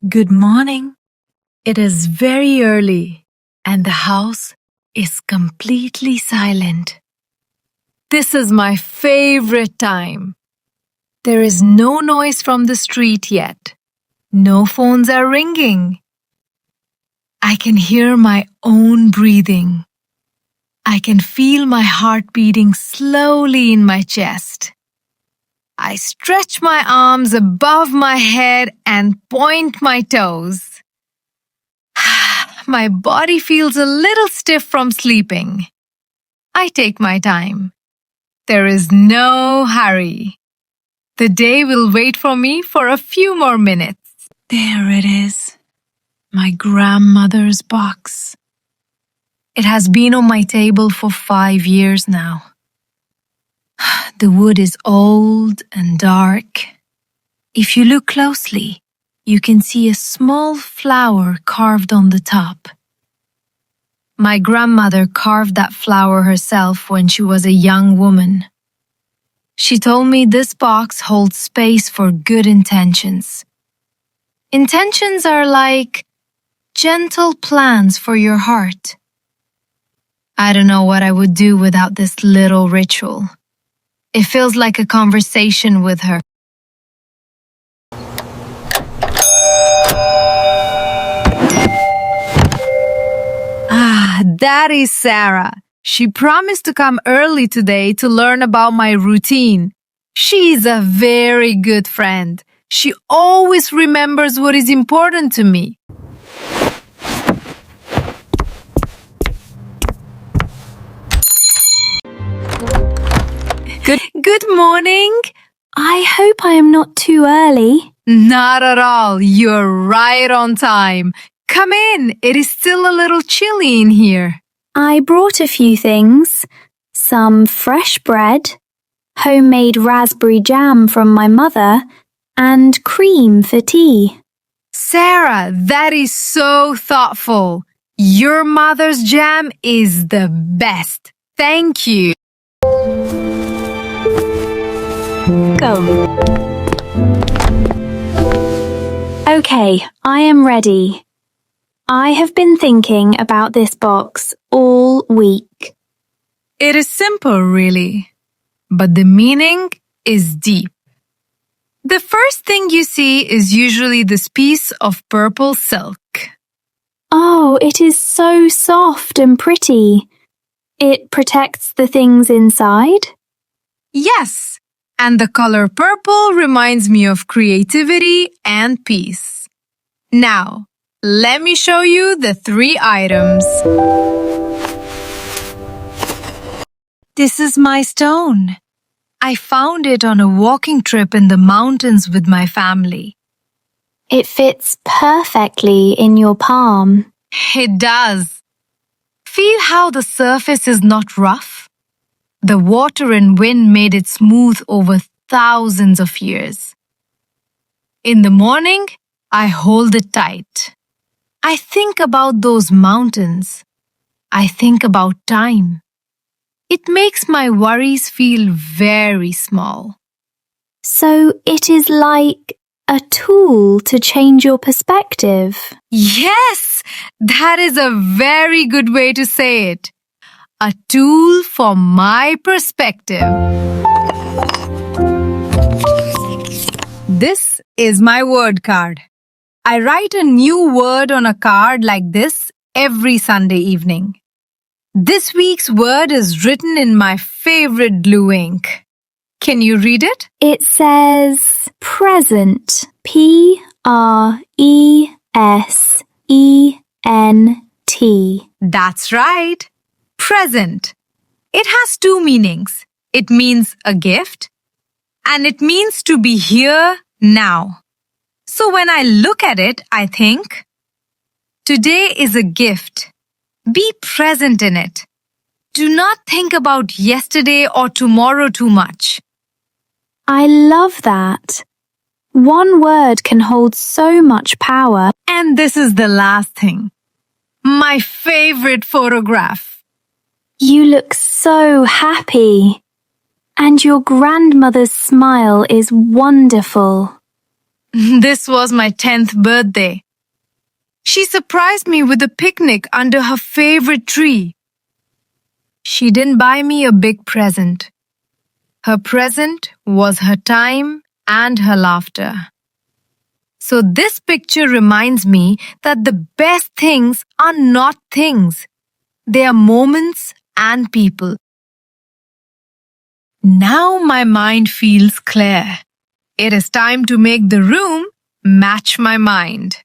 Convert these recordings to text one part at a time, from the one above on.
Good morning. It is very early and the house is completely silent. This is my favorite time. There is no noise from the street yet. No phones are ringing. I can hear my own breathing. I can feel my heart beating slowly in my chest. I stretch my arms above my head and point my toes. My body feels a little stiff from sleeping. I take my time. There is no hurry. The day will wait for me for a few more minutes. There it is, my grandmother's box. It has been on my table for 5 years now. The wood is old and dark. If you look closely, you can see a small flower carved on the top. My grandmother carved that flower herself when she was a young woman. She told me this box holds space for good intentions. Intentions are like gentle plans for your heart. I don't know what I would do without this little ritual. It feels like a conversation with her. That is Sarah. She promised to come early today to learn about my routine. She's a very good friend. She always remembers what is important to me. Good morning. I hope I am not too early. Not at all. You're right on time. Come in. It is still a little chilly in here. I brought a few things. Some fresh bread, homemade raspberry jam from my mother, and cream for tea. Sarah, that is so thoughtful. Your mother's jam is the best. Thank you. Go. Okay, I am ready. I have been thinking about this box all week. It is simple, really, but the meaning is deep. The first thing you see is usually this piece of purple silk. Oh, it is so soft and pretty. It protects the things inside? Yes, and the color purple reminds me of creativity and peace. Now, let me show you the 3 items. This is my stone. I found it on a walking trip in the mountains with my family. It fits perfectly in your palm. It does. Feel how the surface is not rough? The water and wind made it smooth over thousands of years. In the morning, I hold it tight. I think about those mountains. I think about time. It makes my worries feel very small. So it is like a tool to change your perspective. Yes, that is a very good way to say it. A tool for my perspective. This is my word card. I write a new word on a card like this every Sunday evening. This week's word is written in my favorite blue ink. Can you read it? It says present. P-R-E-S-E-N-T. That's right. Present. It has 2 meanings. It means a gift and it means to be here now. So when I look at it, I think, today is a gift. Be present in it. Do not think about yesterday or tomorrow too much. I love that. One word can hold so much power. And this is the last thing. My favorite photograph. You look so happy. And your grandmother's smile is wonderful. This was my 10th birthday. She surprised me with a picnic under her favorite tree. She didn't buy me a big present. Her present was her time and her laughter. So this picture reminds me that the best things are not things. They are moments and people. Now my mind feels clear. It is time to make the room match my mind.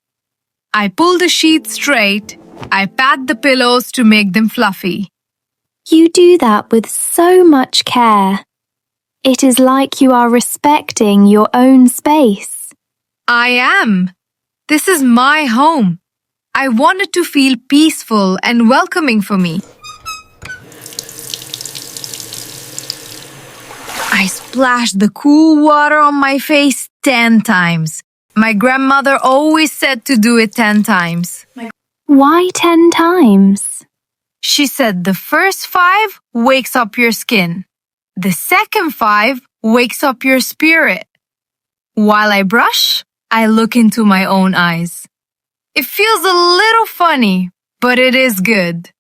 I pull the sheets straight. I pat the pillows to make them fluffy. You do that with so much care. It is like you are respecting your own space. I am. This is my home. I want it to feel peaceful and welcoming for me. I splashed the cool water on my face 10 times. My grandmother always said to do it 10 times. Why 10 times? She said the first 5 wakes up your skin. The second 5 wakes up your spirit. While I brush, I look into my own eyes. It feels a little funny, but it is good.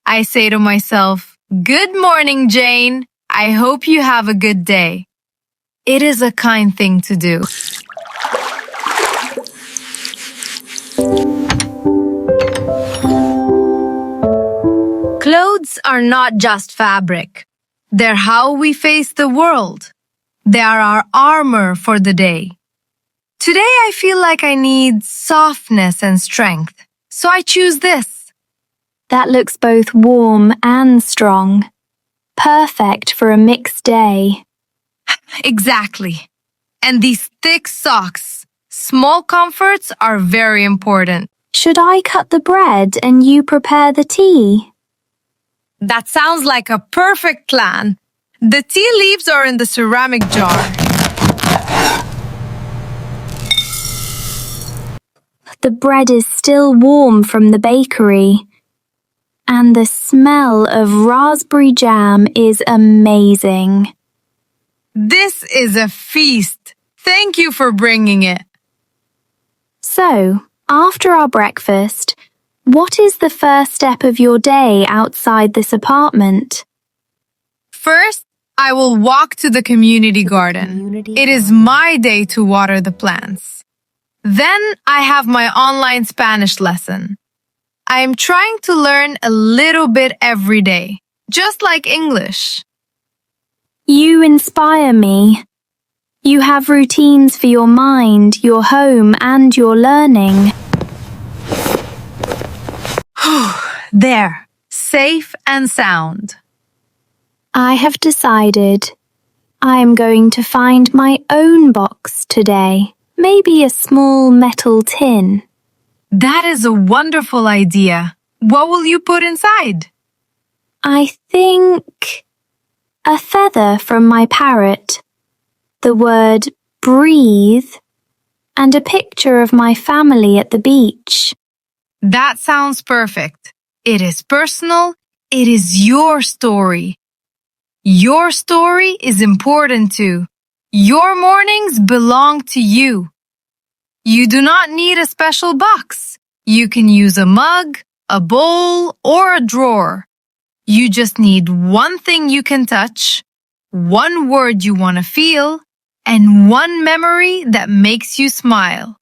I say to myself, "Good morning, Jane. I hope you have a good day." It is a kind thing to do. Clothes are not just fabric. They're how we face the world. They are our armor for the day. Today I feel like I need softness and strength, so I choose this. That looks both warm and strong. Perfect for a mixed day. Exactly. And these thick socks. Small comforts are very important. Should I cut the bread and you prepare the tea? That sounds like a perfect plan. The tea leaves are in the ceramic jar. The bread is still warm from the bakery. And the smell of raspberry jam is amazing. This is a feast. Thank you for bringing it. So, after our breakfast, what is the first step of your day outside this apartment? First, I will walk to the community garden. It is my day to water the plants. Then I have my online Spanish lesson. I am trying to learn a little bit every day, just like English. You inspire me. You have routines for your mind, your home, and your learning. There, safe and sound. I have decided I am going to find my own box today. Maybe a small metal tin. That is a wonderful idea. What will you put inside? I think a feather from my parrot, the word breathe, and a picture of my family at the beach. That sounds perfect. It is personal. It is your story. Your story is important too. Your mornings belong to you. You do not need a special box. You can use a mug, a bowl, or a drawer. You just need one thing you can touch, one word you want to feel, and one memory that makes you smile.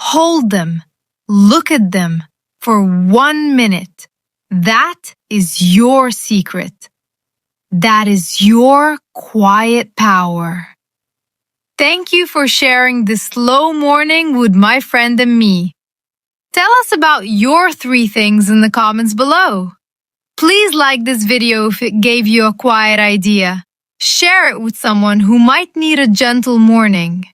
Hold them. Look at them for 1 minute. That is your secret. That is your quiet power. Thank you for sharing this slow morning with my friend and me. Tell us about your 3 things in the comments below. Please like this video if it gave you a quiet idea. Share it with someone who might need a gentle morning.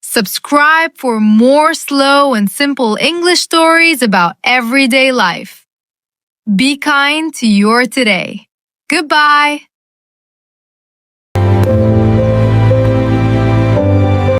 Subscribe for more slow and simple English stories about everyday life. Be kind to your today. Goodbye.